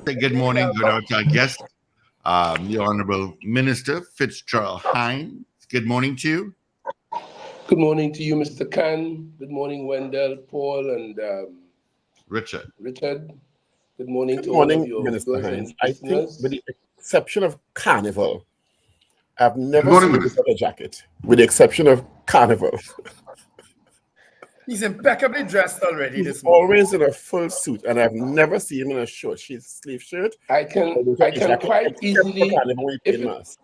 Good morning, good out to our guest, the Honorable Minister Fitzgerald Hinds. Good morning to you. Good morning to you, Mr. Khan. Good morning, Wendell, Paul, and Richard. Richard. Good morning Good to all of morning, your Minister viewers Hinds. and I think, with listeners. the exception of Carnival, I've Good never morning, seen him Minister. without a jacket. With the exception of Carnival, He's impeccably dressed already he's this morning. always in a full suit, and I've never seen him in a short sleeve shirt I or can without I a can jacket, quite except for easily, Carnival when he if played it mass.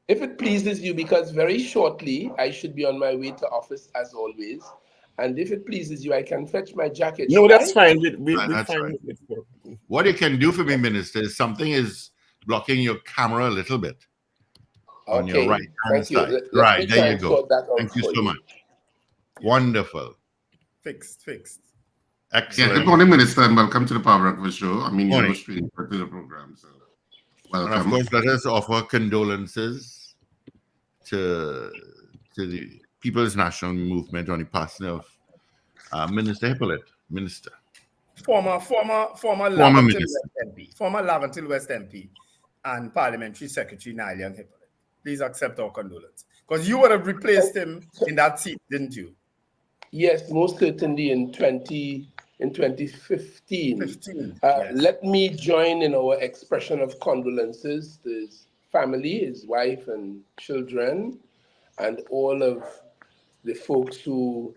if it pleases you, because very shortly I should be on my way to office as always. And if it pleases you, I can fetch my jacket. No, Should that's I? fine. We That's find right. it. What you can do for me, Minister, is something is blocking your camera a little bit on your Okay. right hand Thank you. side. Let Right, me there try you and go. sort that out Thank you for so you. much. Wonderful. Fixed. Yeah, Excellent. good morning, Minister, and welcome to the Power Breakfast Show. I mean, you're no Morning. stranger to the program, so And of welcome. course, let us offer condolences to the People's National Movement on the passing of Minister Hippolyte. Minister. Former Former Laventille minister. West MP, former Laventille West MP, and Parliamentary Secretary Nigel Hippolyte. Please accept our condolence, because you would have replaced him in that seat, didn't you? Yes, most certainly in 2015. 15. Yes. Let me join in our expression of condolences to his family, his wife and children, and all of the folks who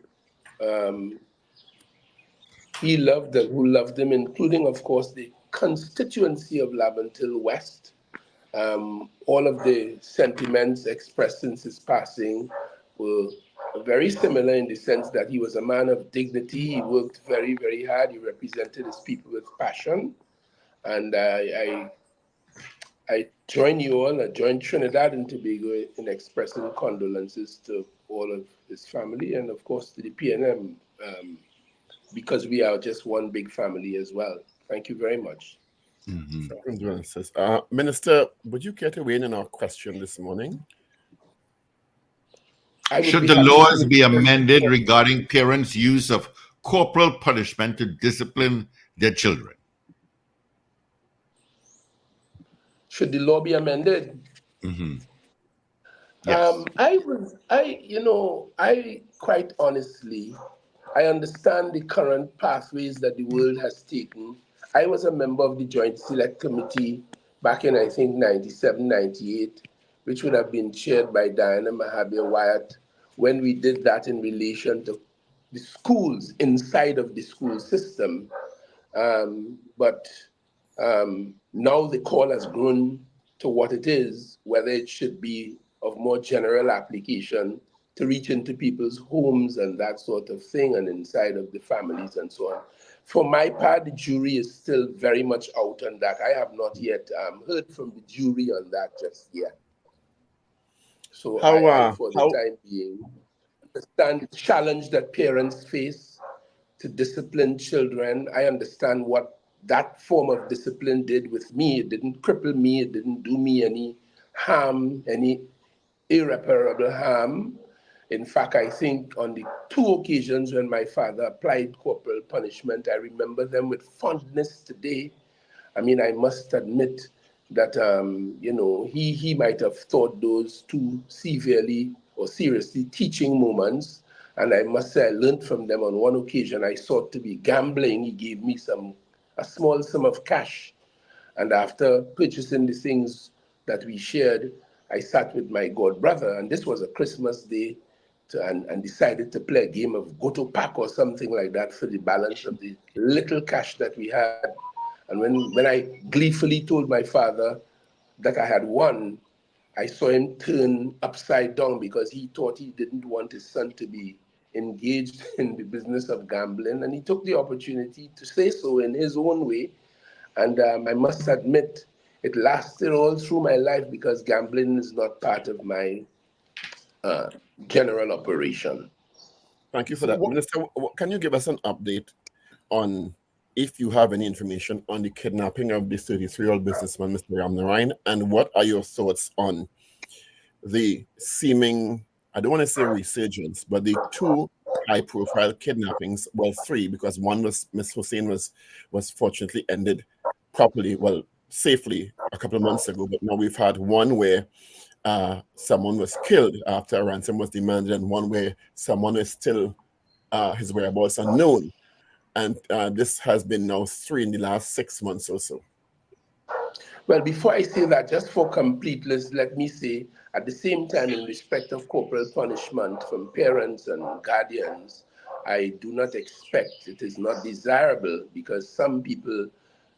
he loved and who loved him, including, of course, the constituency of Laventille West. All of the sentiments expressed since his passing were very similar in the sense that he was a man of dignity. He worked very, very hard. He represented his people with passion. And I join you all, I join Trinidad and Tobago in expressing condolences to all of his family and, of course, to the PNM, because we are just one big family as well. Thank you very much. Mhm. Condolences. Minister, would you care to weigh in on our question this morning? I would Should be the happy laws to. be amended regarding parents' use of corporal punishment to discipline their children? Should the law be amended? Hmm. Yes. I quite honestly, I understand the current pathways that the world has taken. I was a member of the Joint Select Committee back in, I think, 97, 98, which would have been chaired by Diana Mahabir Wyatt, when we did that in relation to the schools inside of the school system. But now the call has grown to what it is, whether it should be of more general application to reach into people's homes and that sort of thing, and inside of the families and so on. For my part, the jury is still very much out on that. I have not yet heard from the jury on that just yet. So I, for the How time being, understand the challenge that parents face to discipline children. I understand what that form of discipline did with me. It didn't cripple me, it didn't do me any harm, any irreparable harm. In fact, I think on the two occasions when my father applied corporal punishment, I remember them with fondness today. I mean, I must admit that he might have thought those too severely or seriously teaching moments, and I must say I learned from them. On one occasion, I sought to be gambling. He gave me a small sum of cash, and after purchasing the things that we shared, I sat with my god brother, and this was a Christmas day, and decided to play a game of go to pack or something like that for the balance of the little cash that we had. And when I gleefully told my father that I had won, I saw him turn upside down because he thought he didn't want his son to be engaged in the business of gambling. And he took the opportunity to say so in his own way. And I must admit, it lasted all through my life because gambling is not part of my general operation. Thank you for So that. what, Minister, can you give us an update on, if you have any information, on the kidnapping of this 33-year-old businessman, Mr. Ramnarayan, and what are your thoughts on the seeming, I don't want to say resurgence, but the two high-profile kidnappings. Well, 3, because one was Miss Hussein was fortunately ended properly, well, safely a couple of months ago. But now we've had one where someone was killed after a ransom was demanded, and one where someone is still his whereabouts unknown. And this has been now 3 in the last 6 months or so. Well, before I say that, just for completeness, let me say, at the same time, in respect of corporal punishment from parents and guardians, I do not expect, it is not desirable, because some people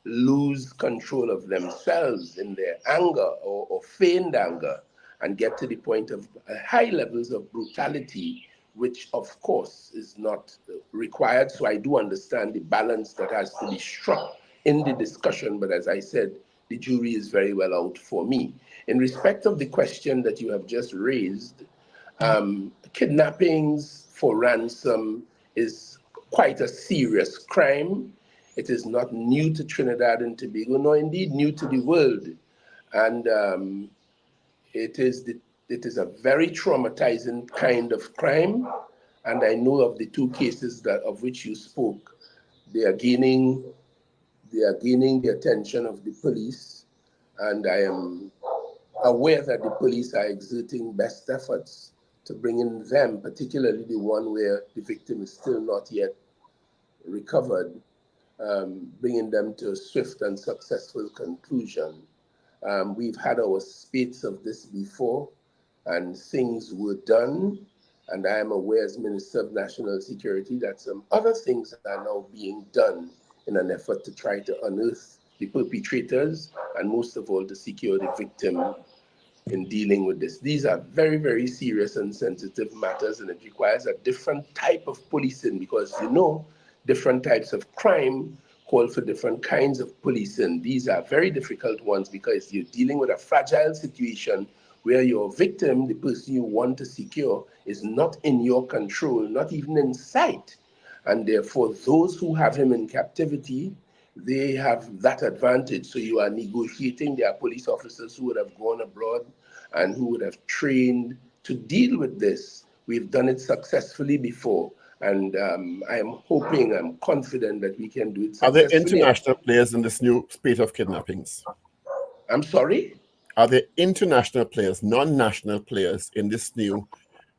lose control of themselves in their anger or feigned anger and get to the point of high levels of brutality, which of course is not required. So I do understand the balance that has to be struck in the discussion, but as I said, the jury is very well out for me. In respect of the question that you have just raised, kidnappings for ransom is quite a serious crime. It is not new to Trinidad and Tobago, nor indeed new to the world. And it is a very traumatizing kind of crime. And I know of the 2 cases of which you spoke. They are gaining the attention of the police, and I am aware that the police are exerting best efforts to bring in them, particularly the one where the victim is still not yet recovered, bringing them to a swift and successful conclusion. We've had our spates of this before, and things were done, and I am aware as Minister of National Security that some other things are now being done in an effort to try to unearth the perpetrators and most of all to secure the victim in dealing with this. These are very, very serious and sensitive matters, and it requires a different type of policing because, different types of crime call for different kinds of policing. These are very difficult ones because you're dealing with a fragile situation where your victim, the person you want to secure, is not in your control, not even in sight. And therefore, those who have him in captivity, they have that advantage. So you are negotiating. There are police officers who would have gone abroad and who would have trained to deal with this. We've done it successfully before. And I'm confident that we can do it successfully. Are there international players in this new spate of kidnappings? I'm sorry? Are there international players, non-national players in this new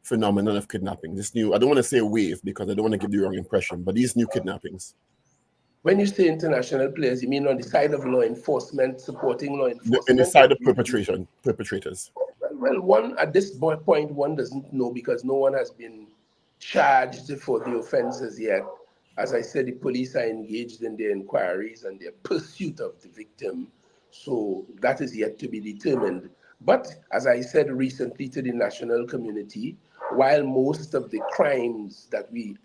phenomenon of kidnapping? This new, I don't want to say wave because I don't want to give the wrong impression, but these new kidnappings. When you say international players, you mean on the side of law enforcement, supporting law enforcement? In the side of perpetrators. Well, one at this point, one doesn't know because no one has been charged for the offenses yet. As I said, the police are engaged in their inquiries and their pursuit of the victim. So that is yet to be determined. But as I said recently to the national community, while most of the crimes that we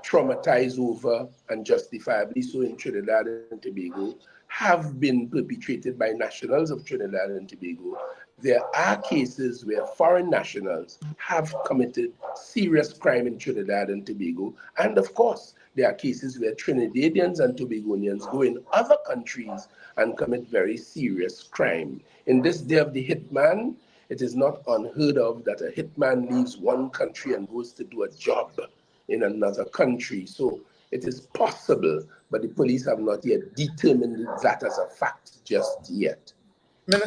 traumatize over and justifiably so in Trinidad and Tobago have been perpetrated by nationals of Trinidad and Tobago, there are cases where foreign nationals have committed serious crime in Trinidad and Tobago. And of course, there are cases where Trinidadians and Tobagonians go in other countries and commit very serious crime. In this day of the hitman, it is not unheard of that a hitman leaves one country and goes to do a job in another country. So it is possible, but the police have not yet determined that as a fact just yet.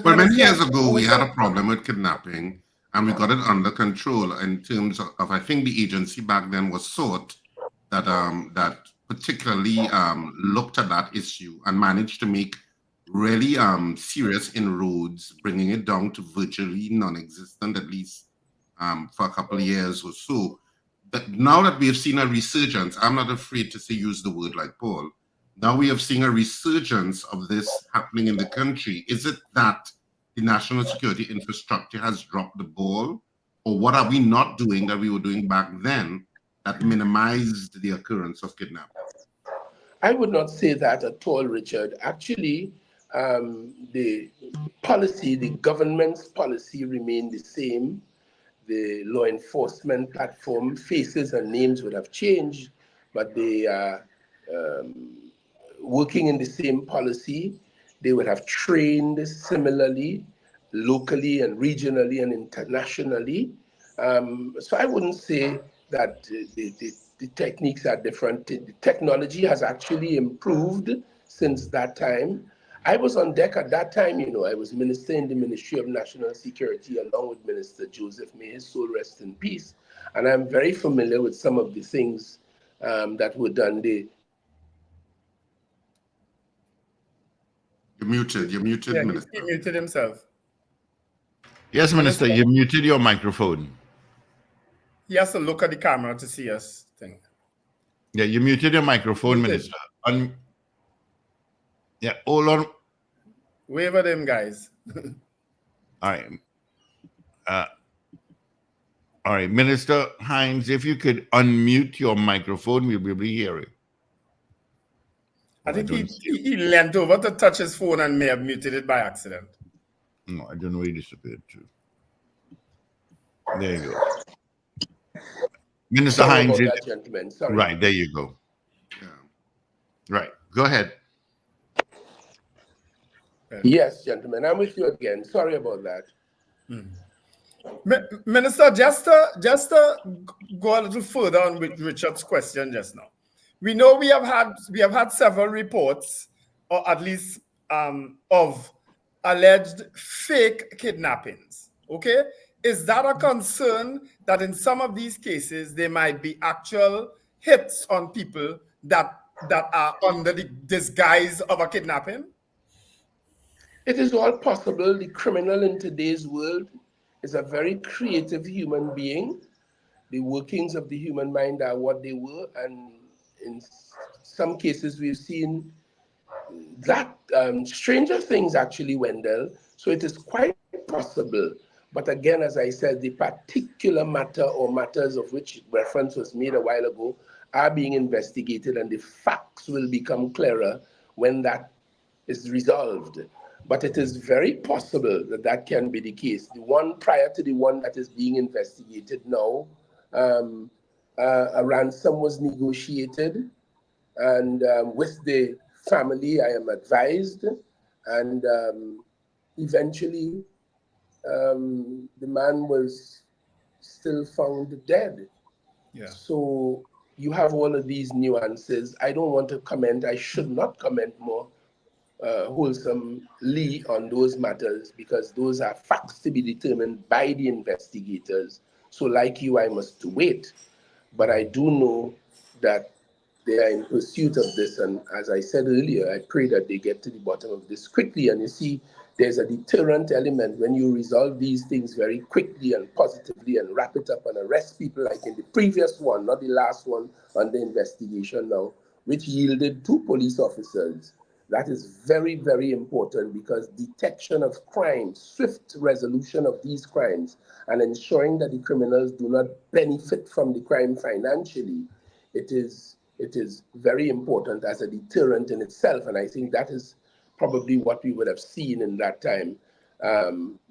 Well, many years ago, we had a problem with kidnapping, and we got it under control in terms of I think the agency back then was sought that that particularly looked at that issue and managed to make really serious inroads, bringing it down to virtually non-existent, at least for a couple of years or so. But now that we have seen a resurgence, I'm not afraid to say use the word like Paul. Now we have seen a resurgence of this happening in the country. Is it that the national security infrastructure has dropped the ball? Or what are we not doing that we were doing back then that minimized the occurrence of kidnapping? I would not say that at all, Richard. Actually, the policy, the government's policy remained the same. The law enforcement platform faces and names would have changed, but they are working in the same policy. They would have trained similarly, locally and regionally and internationally. So I wouldn't say that the the techniques are different. The technology has actually improved since that time. I was on deck at that time, you know, I was minister in the Ministry of National Security along with Minister Joseph, may his soul rest in peace. And I'm very familiar with some of the things that were done there. You're muted, Yeah, Minister. he muted himself. Yes, Minister, you muted your microphone. He has to look at the camera to see us. Thing. Yeah, you muted your microphone, Muted. Minister. Yeah, hold on. Wave at him, guys. All right. All right, Minister Hinds, if you could unmute your microphone, we'll be able to hear it. I think he leaned over to touch his phone and may have muted it by accident. No, I don't know where he disappeared to. There you go. Minister Sorry Hinds. about that, gentlemen. Sorry. Right, there you go. Yeah. Right, go ahead. Yes, gentlemen, I'm with you again. Sorry about that. Minister, just to go a little further on with Richard's question just now. We know we have had several reports, or at least of alleged fake kidnappings. Okay, is that a concern that in some of these cases there might be actual hits on people that are under the disguise of a kidnapping? It is all possible. The criminal in today's world is a very creative human being. The workings of the human mind are what they were, and in some cases we've seen that stranger things actually, Wendell. So it is quite possible. But again, as I said, the particular matter or matters of which reference was made a while ago are being investigated, and the facts will become clearer when that is resolved. But it is very possible that that can be the case. The one prior to the one that is being investigated now, a ransom was negotiated, and with the family, I am advised, and eventually the man was still found dead. Yeah. So you have all of these nuances. I don't want to comment. I should not comment more wholesomely on those matters, because those are facts to be determined by the investigators. So like you, I must wait. But I do know that they are in pursuit of this. And as I said earlier, I pray that they get to the bottom of this quickly. And you see, there's a deterrent element when you resolve these things very quickly and positively and wrap it up and arrest people, like in the previous one, not the last one on the investigation now, which yielded 2 police officers. That is very, very important, because detection of crime, swift resolution of these crimes, and ensuring that the criminals do not benefit from the crime financially, it is very important as a deterrent in itself. And I think that is probably what we would have seen in that time,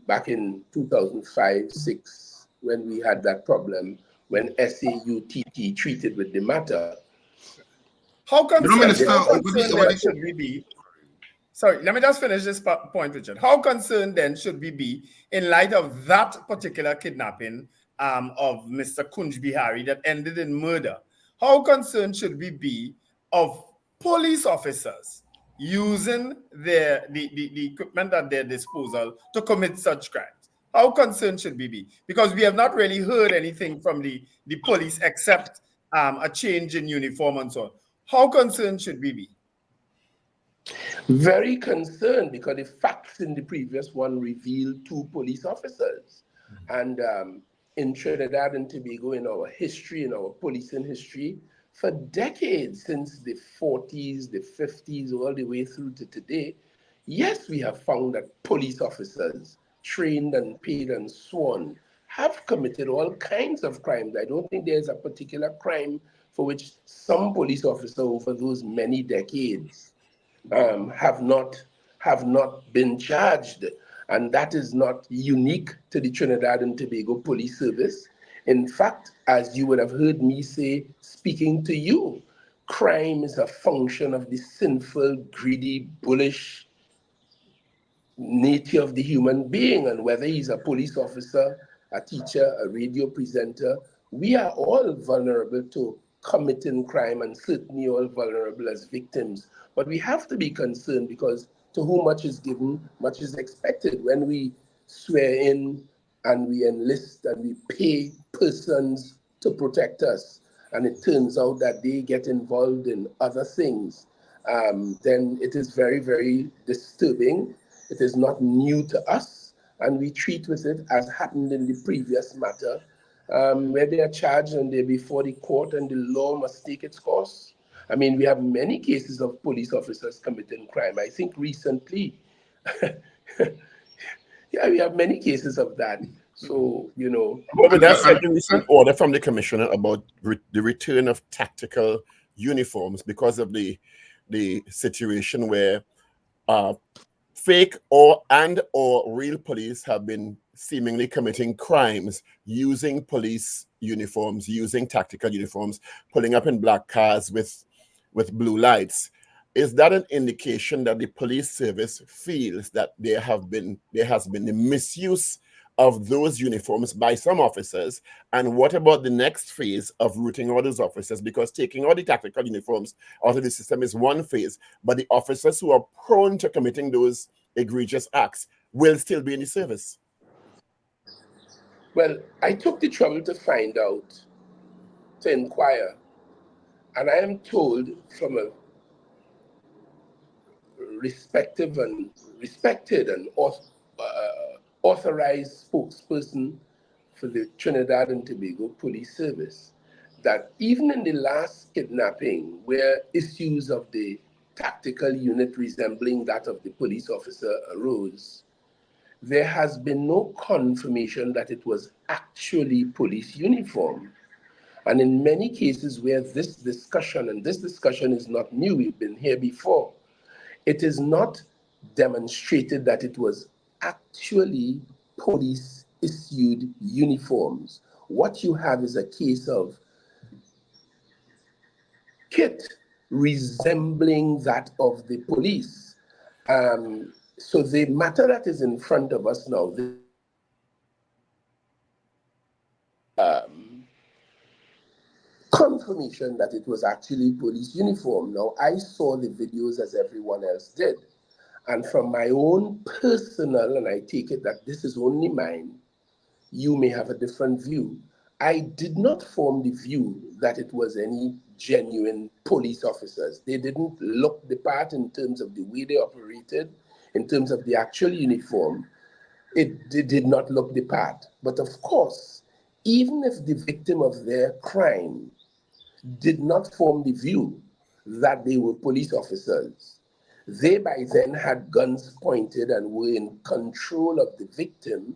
back in 2005-06, when we had that problem, when SAUTT treated with the matter. How concerned Minister, should we be? Sorry, let me just finish this point, Richard. How concerned then should we be in light of that particular kidnapping of Mr. Kunj Bihari that ended in murder? How concerned should we be of police officers using the equipment at their disposal to commit such crimes? How concerned should we be? Because we have not really heard anything from the police except a change in uniform and so on. How concerned should we be? Very concerned, because the facts in the previous one revealed 2 police officers. And in Trinidad and Tobago, in our history, in our policing history, for decades, since the 40s, the 50s, all the way through to today, yes, we have found that police officers, trained and paid and sworn, have committed all kinds of crimes. I don't think there's a particular crime for which some police officer over those many decades have not been charged. And that is not unique to the Trinidad and Tobago Police Service. In fact, as you would have heard me say, speaking to you, crime is a function of the sinful, greedy, bullish nature of the human being. And whether he's a police officer, a teacher, a radio presenter, we are all vulnerable to committing crime and certainly all vulnerable as victims. But we have to be concerned because to whom much is given, much is expected. When we swear in and we enlist and we pay persons to protect us, and it turns out that they get involved in other things, then it is very, very disturbing. It is not new to us, and we treat with it as happened in the previous matter, where they are charged and they're before the court and the law must take its course. I mean, we have many cases of police officers committing crime. I think recently, yeah, we have many cases of that. So, you know. But with that said, And the recent order from the commissioner about the return of tactical uniforms because of the situation where fake or real police have been seemingly committing crimes using police uniforms, using tactical uniforms, pulling up in black cars with blue lights. Is that an indication that the police service feels that there has been the misuse of those uniforms by some officers? And what about the next phase of rooting out those officers? Because taking all the tactical uniforms out of the system is one phase, but the officers who are prone to committing those egregious acts will still be in the service. Well, I took the trouble to find out, to inquire, and I am told from a respected and authorized spokesperson for the Trinidad and Tobago Police Service that even in the last kidnapping, where issues of the tactical unit resembling that of the police officer arose, there has been no confirmation that it was actually police uniform. And in many cases where this discussion, and this discussion is not new, we've been here before, it is not demonstrated that it was actually police issued uniforms. What you have is a case of kit resembling that of the police. So the matter that is in front of us now, confirmation that it was actually police uniform. Now, I saw the videos as everyone else did. And from my own personal, and I take it that this is only mine, you may have a different view. I did not form the view that it was any genuine police officers. They didn't look the part in terms of the way they operated, in terms of the actual uniform. It did not look the part. But of course, even if the victim of their crime did not form the view that they were police officers, they by then had guns pointed and were in control of the victim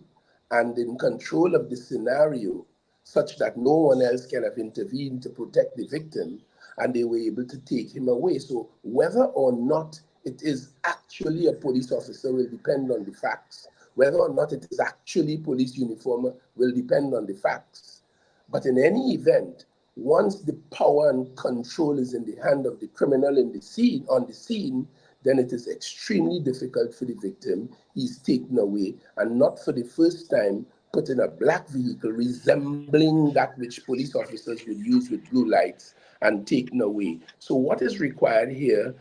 and in control of the scenario, such that no one else can have intervened to protect the victim, and they were able to take him away. So whether or not it is actually a police officer will depend on the facts. Whether or not it is actually police uniform will depend on the facts. But in any event, once the power and control is in the hand of the criminal on the scene, then it is extremely difficult for the victim. He's taken away, and not for the first time put in a black vehicle resembling that which police officers would use with blue lights and taken away. So what is required here?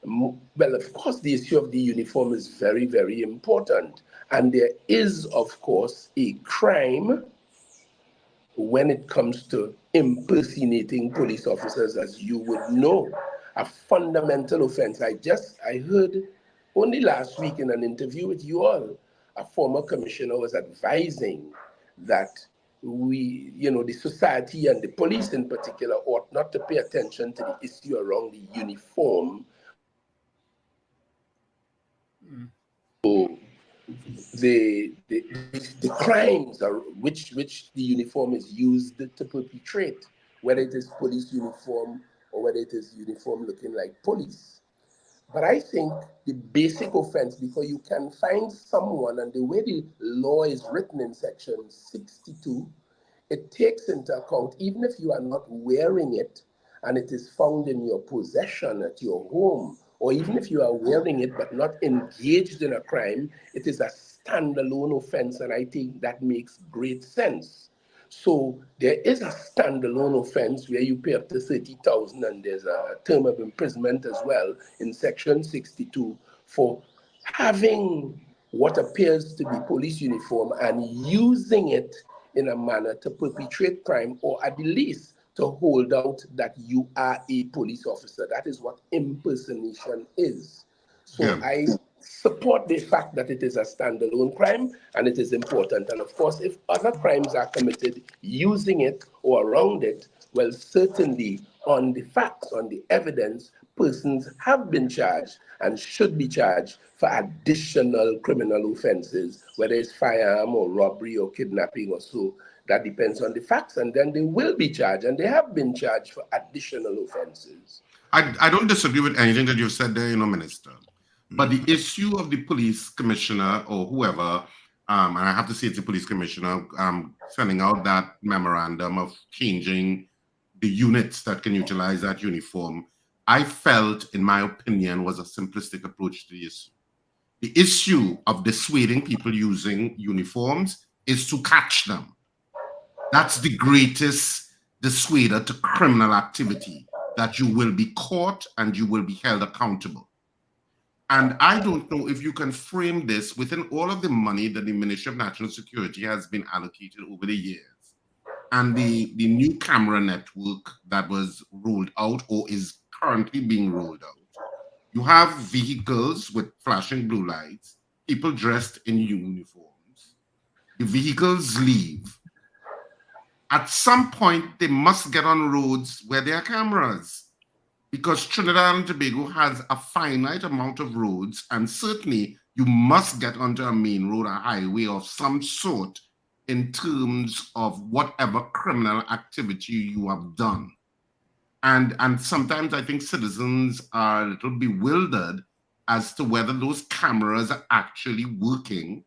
Well, of course, the issue of the uniform is very, very important. And there is, of course, a crime when it comes to impersonating police officers, as you would know, a fundamental offense. I heard only last week in an interview with you all, a former commissioner was advising that the society and the police in particular ought not to pay attention to the issue around the uniform. The crimes are which the uniform is used to perpetrate, whether it is police uniform or whether it is uniform looking like police. But I think the basic offense, because you can find someone, and the way the law is written in section 62, it takes into account, even if you are not wearing it and it is found in your possession at your home, or even if you are wearing it but not engaged in a crime, it is a standalone offense, and I think that makes great sense. So there is a standalone offense where you pay up to 30,000, and there's a term of imprisonment as well in Section 62 for having what appears to be police uniform and using it in a manner to perpetrate crime, or at the least to hold out that you are a police officer. That is what impersonation is. So Yeah. I support the fact that it is a standalone crime and it is important. And of course, if other crimes are committed using it or around it, well, certainly on the facts, on the evidence, persons have been charged and should be charged for additional criminal offenses, whether it's firearm or robbery or kidnapping or so. That depends on the facts, and then they will be charged, and they have been charged for additional offenses. I don't disagree with anything that you said there, Minister. But the issue of the police commissioner or whoever, and I have to say it's the police commissioner, sending out that memorandum of changing the units that can utilize that uniform, I felt, in my opinion, was a simplistic approach to the issue. The issue of dissuading people using uniforms is to catch them. That's the greatest dissuader to criminal activity, that you will be caught and you will be held accountable. And I don't know if you can frame this within all of the money that the Ministry of National Security has been allocated over the years, and the new camera network that was rolled out or is currently being rolled out. You have vehicles with flashing blue lights, people dressed in uniforms. The vehicles leave. At some point, they must get on roads where there are cameras, because Trinidad and Tobago has a finite amount of roads, and certainly you must get onto a main road, a highway of some sort, in terms of whatever criminal activity you have done. And sometimes I think citizens are a little bewildered as to whether those cameras are actually working,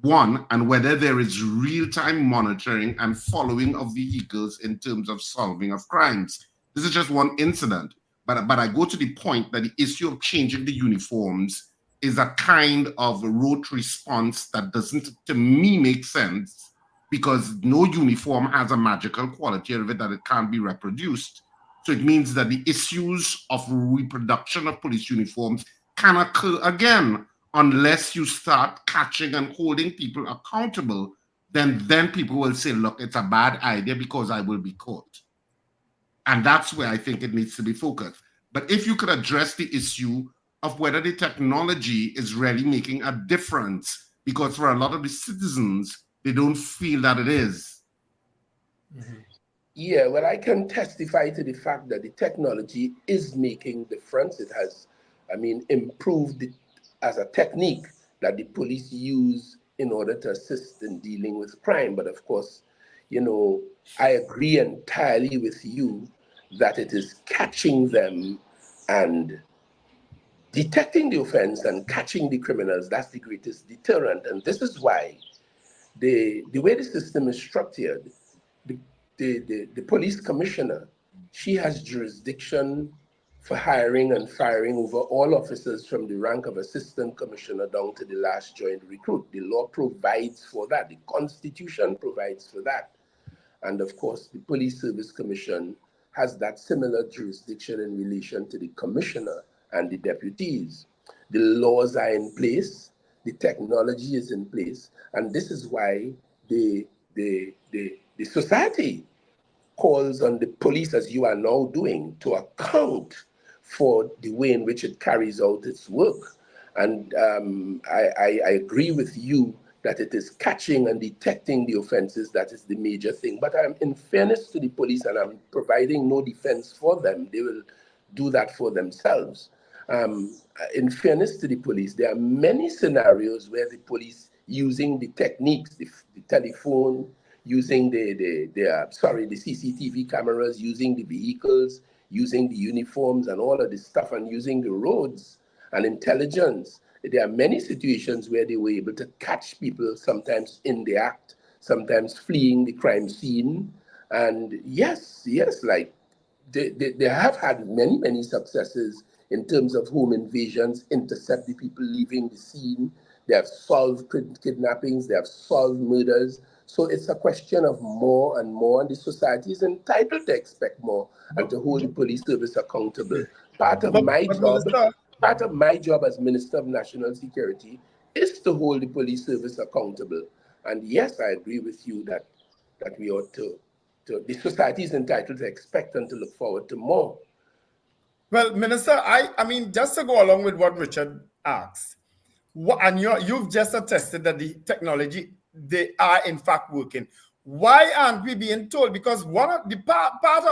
one, and whether there is real-time monitoring and following of vehicles in terms of solving of crimes. This is just one incident, but I go to the point that the issue of changing the uniforms is a kind of rote response that doesn't, to me, make sense, because no uniform has a magical quality of it that it can't be reproduced. So it means that the issues of reproduction of police uniforms can occur again unless you start catching and holding people accountable. Then people will say, look, it's a bad idea because I will be caught. And that's where I think it needs to be focused. But if you could address the issue of whether the technology is really making a difference, because for a lot of the citizens, they don't feel that it is. Mm-hmm. Yeah, well, I can testify to the fact that the technology is making difference. It has, improved as a technique that the police use in order to assist in dealing with crime. But of course, I agree entirely with you that it is catching them and detecting the offense and catching the criminals. That's the greatest deterrent. And this is why the way the system is structured, the police commissioner, she has jurisdiction for hiring and firing over all officers from the rank of assistant commissioner down to the last joint recruit. The law provides for that. The Constitution provides for that. And of course, the Police Service Commission has that similar jurisdiction in relation to the commissioner and the deputies. The laws are in place, the technology is in place, and this is why the society calls on the police, as you are now doing, to account for the way in which it carries out its work. And I agree with you that it is catching and detecting the offenses that is the major thing. But in fairness to the police, and I'm providing no defense for them, they will do that for themselves. In fairness to the police, there are many scenarios where the police, using the techniques, the telephone, using the CCTV cameras, using the vehicles, using the uniforms and all of this stuff, and using the roads and intelligence. There are many situations where they were able to catch people, sometimes in the act, sometimes fleeing the crime scene. And yes, like they have had many successes in terms of home invasions, intercept the people leaving the scene. They have solved kidnappings, they have solved murders. So it's a question of more and more, and the society is entitled to expect more and to hold the police service accountable. Part of But, my but job, Minister, part of my job as Minister of National Security is to hold the police service accountable. And yes, I agree with you that we ought to the society is entitled to expect and to look forward to more. well, Minister, I mean, just to go along with what Richard asked, and you've just attested that the technology, they are in fact working. Why aren't we being told? Because one of the part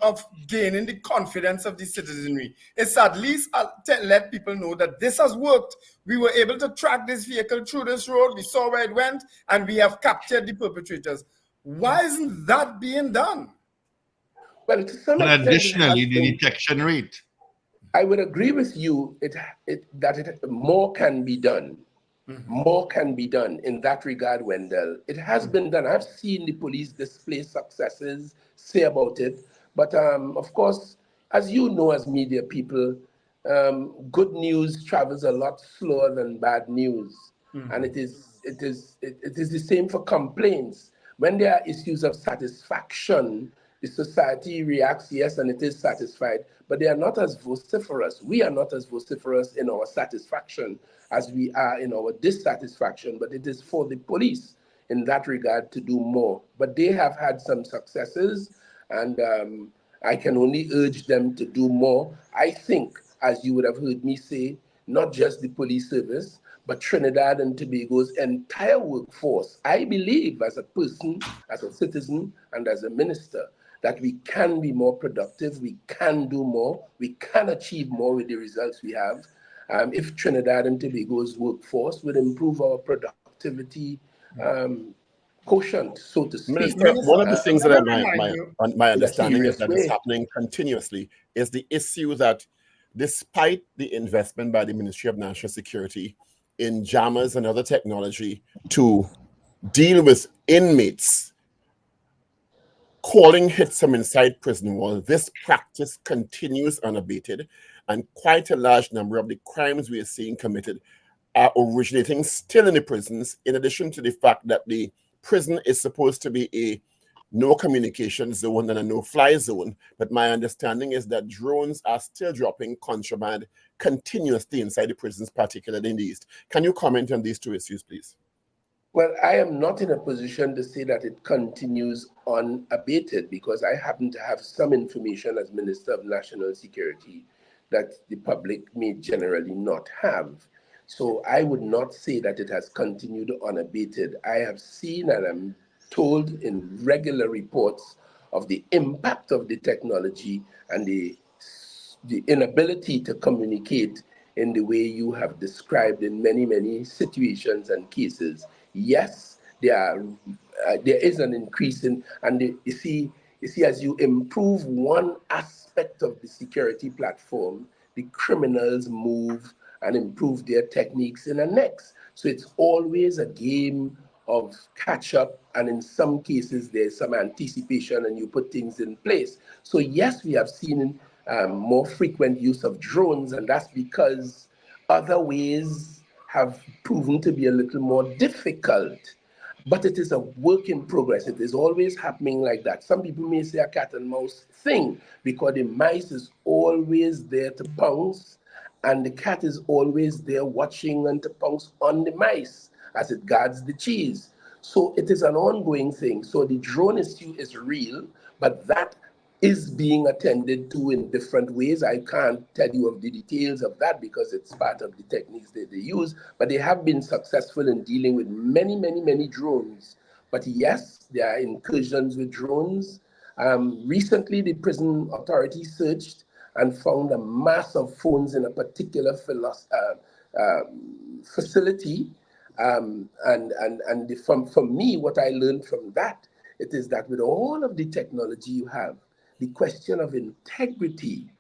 of gaining the confidence of the citizenry is at least to let people know that this has worked. We were able to track this vehicle through this road. We saw where it went, and we have captured the perpetrators. Why isn't that being done? Well, to some And extent, it has additionally, the been. detection rate. I would agree with you that more can be done. More can be done in that regard, Wendell. It has been done. I've seen the police display successes, say about it. But of course, as you know, as media people, good news travels a lot slower than bad news. And it is the same for complaints. When there are issues of satisfaction, the society reacts, yes, and it is satisfied, but they are not as vociferous. We are not as vociferous in our satisfaction as we are in our dissatisfaction, but it is for the police in that regard to do more. But they have had some successes, and I can only urge them to do more. I think, as you would have heard me say, not just the police service, but Trinidad and Tobago's entire workforce. I believe, as a person, as a citizen, and as a minister, that we can be more productive, we can do more, we can achieve more with the results we have. If Trinidad and Tobago's workforce would improve our productivity quotient, so to speak, Minister, one of the things let that me remind you. my in a understanding is serious that it's way. happening continuously is the issue that despite the investment by the Ministry of National Security in jammers and other technology to deal with inmates calling hits from inside prison wall, this practice continues unabated, and quite a large number of the crimes we are seeing committed are originating still in the prisons, in addition to the fact that the prison is supposed to be a no communication zone and a no-fly zone. But my understanding is that drones are still dropping contraband continuously inside the prisons, particularly in the East. Can you comment on these two issues, please? Well, I am not in a position to say that it continues unabated because I happen to have some information as Minister of National Security that the public may generally not have. So I would not say that it has continued unabated. I have seen and I'm told in regular reports of the impact of the technology and the inability to communicate in the way you have described in many, many situations and cases. Yes, there is an increase in, and you see, as you improve one aspect of the security platform, the criminals move and improve their techniques in the next. So it's always a game of catch up, and in some cases there's some anticipation and you put things in place. So yes, we have seen more frequent use of drones, and that's because other ways have proven to be a little more difficult. But it is a work in progress. It is always happening like that. Some people may say a cat and mouse thing because the mice is always there to pounce, and the cat is always there watching and to pounce on the mice as it guards the cheese. So it is an ongoing thing. So the drone issue is real, but that is being attended to in different ways. I can't tell you of the details of that because it's part of the techniques that they use, but they have been successful in dealing with many, many, many drones. But yes, there are incursions with drones. Recently, the prison authorities searched and found a mass of phones in a particular facility. From me, what I learned from that, it is that with all of the technology you have, the question of integrity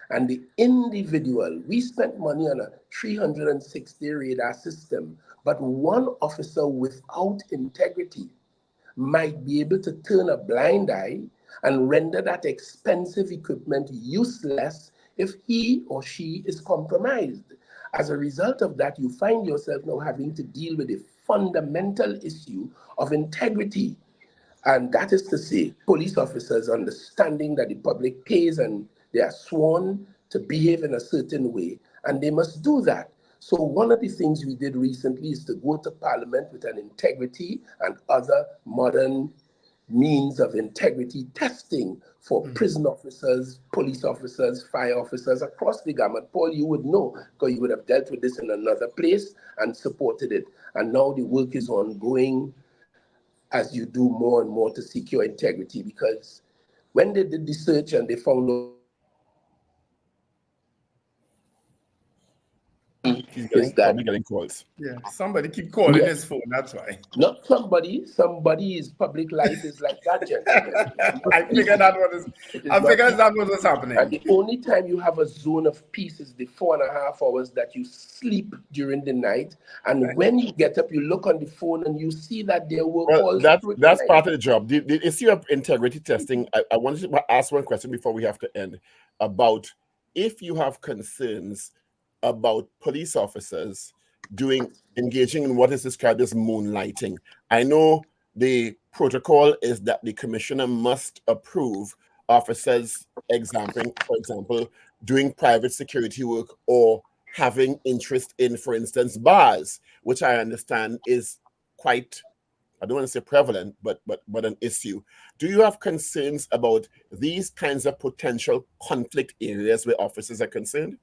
and the individual, we spent money on a 360 radar system, but one officer without integrity might be able to turn a blind eye and render that expensive equipment useless if he or she is compromised. As a result of that, you find yourself now having to deal with a fundamental issue of integrity. And that is to say, police officers understanding that the public pays and they are sworn to behave in a certain way, and they must do that. So one of the things we did recently is to go to Parliament with an integrity and other modern means of integrity testing for prison officers, police officers, fire officers across the gamut. Paul, you would know, because you would have dealt with this in another place and supported it. And now the work is ongoing as you do more and more to secure integrity, because when they did the search and they found out is that probably getting calls. Yeah, somebody keep calling yes, his phone. That's why. not somebody's public life is like that, gentlemen. I figured that was. It is I not figured easy. that was And happening. the only time you have a zone of peace is the 4.5 hours that you sleep during the night. And when you get up, you look on the phone and you see that there were Well, calls through the that's night. part of the job. The issue of integrity testing, I wanted to ask one question before we have to end about if you have concerns about police officers engaging in what is described as moonlighting. I know the protocol is that the commissioner must approve officers, for example, doing private security work or having interest in, for instance, bars, which I understand is quite, I don't want to say prevalent, but an issue. Do you have concerns about these kinds of potential conflict areas where officers are concerned?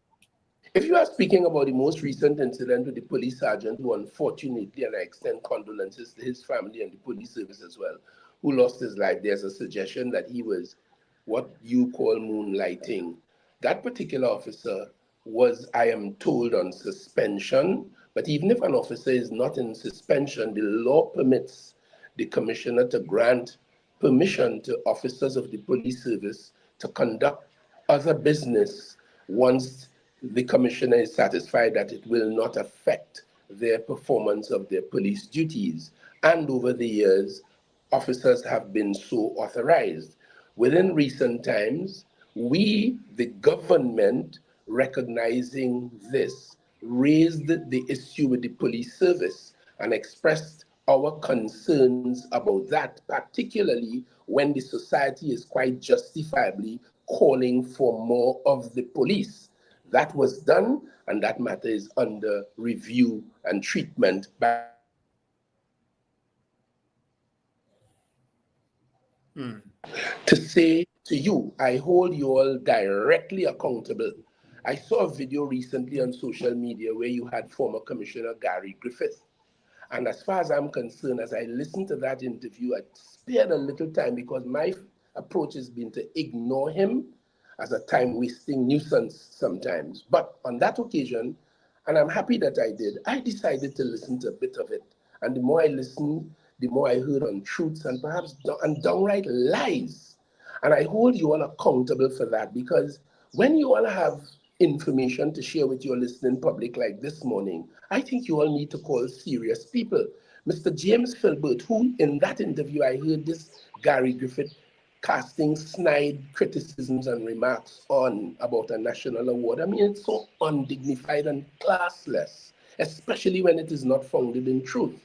If you are speaking about the most recent incident with the police sergeant, who unfortunately, and I extend condolences to his family and the police service as well, who lost his life, there's a suggestion that he was what you call moonlighting. That particular officer was, I am told, on suspension. But even if an officer is not in suspension, the law permits the commissioner to grant permission to officers of the police service to conduct other business once the commissioner is satisfied that it will not affect their performance of their police duties. And over the years, officers have been so authorized. Within recent times, we, the government, recognizing this, raised the issue with the police service and expressed our concerns about that, particularly when the society is quite justifiably calling for more of the police. That was done, and that matter is under review and treatment by to say to you, I hold you all directly accountable. I saw a video recently on social media where you had former Commissioner Gary Griffith. And as far as I'm concerned, as I listened to that interview, I spared a little time because my approach has been to ignore him as a time-wasting nuisance sometimes. But on that occasion, and I'm happy that I did, I decided to listen to a bit of it. And the more I listened, the more I heard untruths and perhaps downright lies. And I hold you all accountable for that, because when you all have information to share with your listening public like this morning, I think you all need to call serious people. Mr. James Filbert, who in that interview I heard this Gary Griffith casting snide criticisms and remarks on about a national award. I mean, it's so undignified and classless, especially when it is not founded in truth.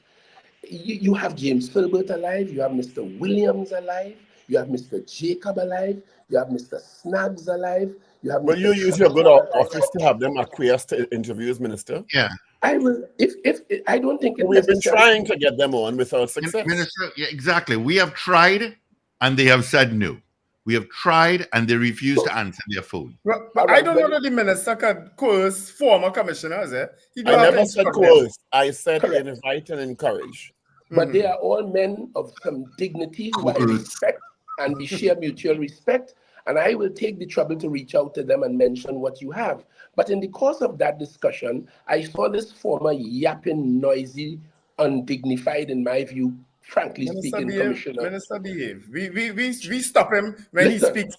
You have James Filbert alive, you have Mr. Williams alive, you have Mr. Jacob alive, you have Mr. Snaggs alive, you have Well, Mr. you use your good Trevor alive. office to have them acquiesce to interviews, Minister. Yeah. I will, if I don't think it We've been necessary. trying to get them on without success. Minister, yeah, exactly. We have tried and they have said no. We have tried and they refuse to answer their phone. But I don't know that the minister could coerce former commissioners. He don't I have to never said instruct them. coerce. I said Correct. invite and encourage. But they are all men of some dignity who I respect, and we share mutual respect. And I will take the trouble to reach out to them and mention what you have. But in the course of that discussion, I saw this former yapping, noisy, undignified, in my view, frankly speaking, commissioner. Minister behave. We stop him when Listen, he speaks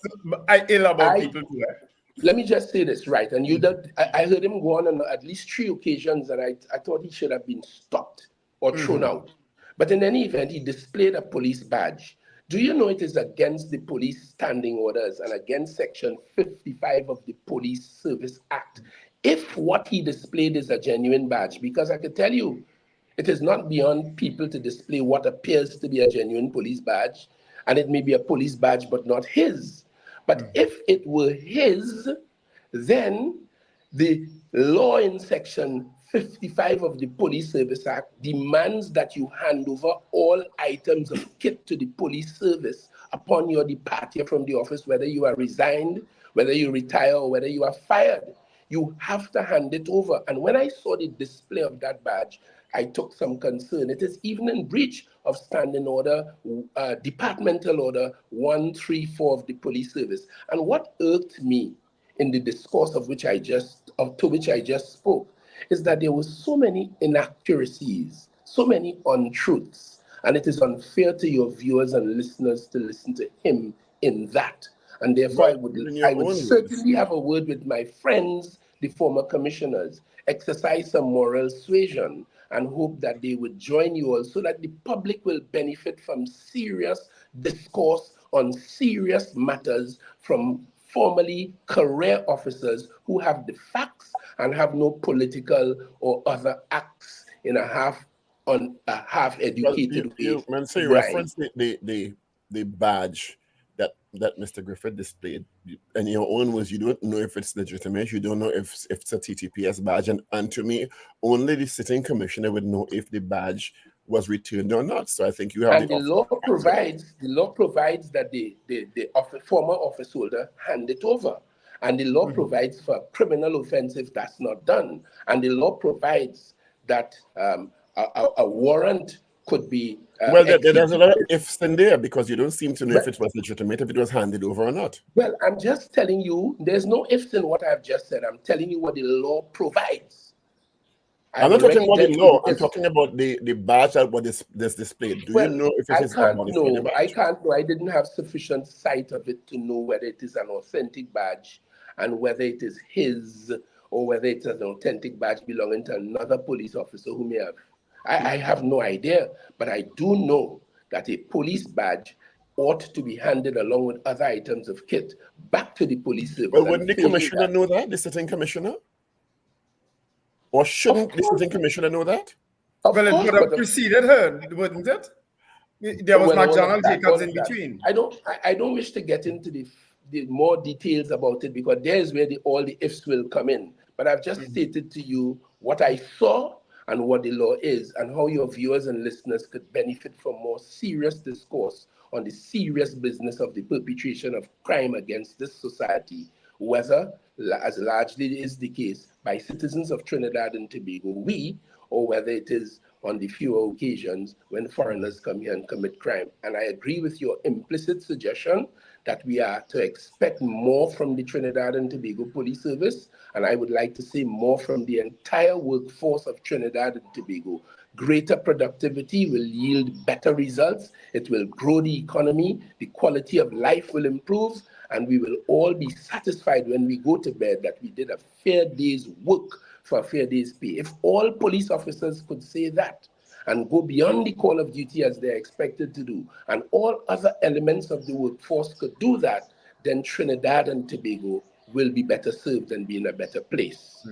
ill about people too. Let me just say this, right? And I heard him go on at least 3 occasions, and I thought he should have been stopped or thrown out. But in any event, he displayed a police badge. Do you know it is against the police standing orders and against Section 55 of the Police Service Act if what he displayed is a genuine badge? Because I can tell you, It is not beyond people to display what appears to be a genuine police badge, and it may be a police badge but not his. But if it were his, then the law in section 55 of the Police Service Act demands that you hand over all items of kit to the police service upon your departure from the office, whether you are resigned, whether you retire, or whether you are fired. You have to hand it over. And when I saw the display of that badge, I took some concern. It is even in breach of Standing Order, Departmental Order 134 of the Police Service. And what irked me in the discourse to which I just spoke is that there were so many inaccuracies, so many untruths, and it is unfair to your viewers and listeners to listen to him in that. And therefore, I would certainly have a word with my friends, the former commissioners, exercise some moral suasion, and hope that they would join you all so that the public will benefit from serious discourse on serious matters from formerly career officers who have the facts and have no political or other acts in a half-educated way. So you reference the badge that Mr. Griffith displayed. In your own words, you don't know if it's legitimate. You don't know if it's a TTPS badge. And to me, only the sitting commissioner would know if the badge was returned or not. So I think you have and the law provides that the former office holder hand it over. And the law provides for criminal offense if that's not done. And the law provides that a warrant could be well, there's a lot of ifs in there because you don't seem to know if it was legitimate, if it was handed over or not. Well, I'm just telling you, there's no ifs in what I've just said. I'm telling you what the law provides. I'm not talking about the law. I'm talking about the badge that was displayed. Do you know if it is a badge? I can't know. I didn't have sufficient sight of it to know whether it is an authentic badge and whether it is his or whether it's an authentic badge belonging to another police officer who may have. I have no idea, but I do know that a police badge ought to be handed along with other items of kit back to the police service. Well, wouldn't the commissioner know that, the sitting commissioner? Or shouldn't the sitting commissioner know that? Well, it would have preceded her, wouldn't it? There was McDonald Jacobs in between. I don't wish to get into the more details about it because there's where all the ifs will come in. But I've just stated to you what I saw and what the law is, and how your viewers and listeners could benefit from more serious discourse on the serious business of the perpetration of crime against this society, whether, as largely is the case, by citizens of Trinidad and Tobago, or whether it is on the fewer occasions when foreigners come here and commit crime. And I agree with your implicit suggestion that we are to expect more from the Trinidad and Tobago Police Service, and I would like to see more from the entire workforce of Trinidad and Tobago. Greater productivity will yield better results. It will grow the economy, the quality of life will improve, and we will all be satisfied when we go to bed that we did a fair day's work for a fair day's pay. If all police officers could say that and go beyond the call of duty as they're expected to do, and all other elements of the workforce could do that, then Trinidad and Tobago will be better served and be in a better place.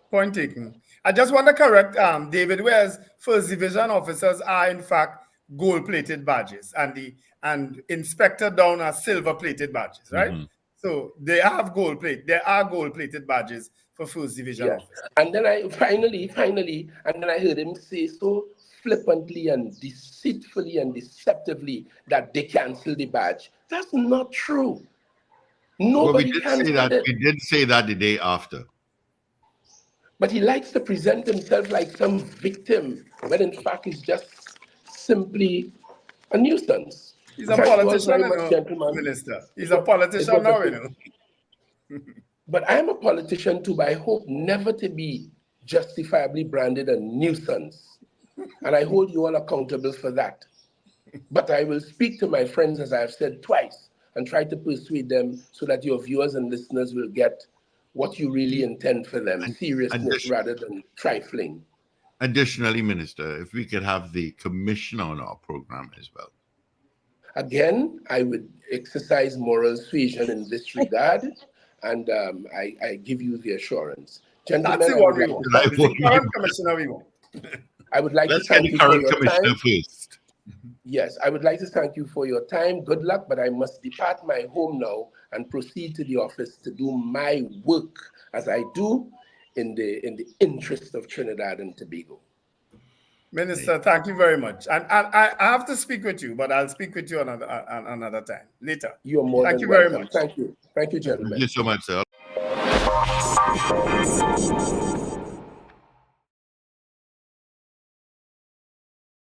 Point taken. I just want to correct David, whereas First Division officers are in fact gold-plated badges, and Inspector Down are silver-plated badges, right? So they have there are gold-plated badges for First Division officers. And then I finally, and then I heard him say so flippantly and deceitfully and deceptively that they cancel the badge. That's not true. Nobody canceled it. We did say that the day after. But he likes to present himself like some victim, when in fact he's just simply a nuisance. He's a politician, Minister. He's a politician now, you know. But I'm a politician too, but I hope never to be justifiably branded a nuisance. And I hold you all accountable for that. But I will speak to my friends, as I've said twice, and try to persuade them so that your viewers and listeners will get what you really intend for them, seriousness rather than trifling. Additionally, Minister, if we could have the commissioner on our program as well. Again, I would exercise moral suasion in this regard, and I give you the assurance. Gentlemen, that's the one we want. That's the current commissioner we want. I would like Let's to get thank the you for current your commissioner time. first. Yes, I would like to thank you for your time. Good luck, but I must depart my home now and proceed to the office to do my work as I do in the interest of Trinidad and Tobago. Minister, thank you very much. And I have to speak with you, but I'll speak with you another time later. You're more Thank than you very welcome. much. Thank you. Thank you, gentlemen. Thank you so much, sir.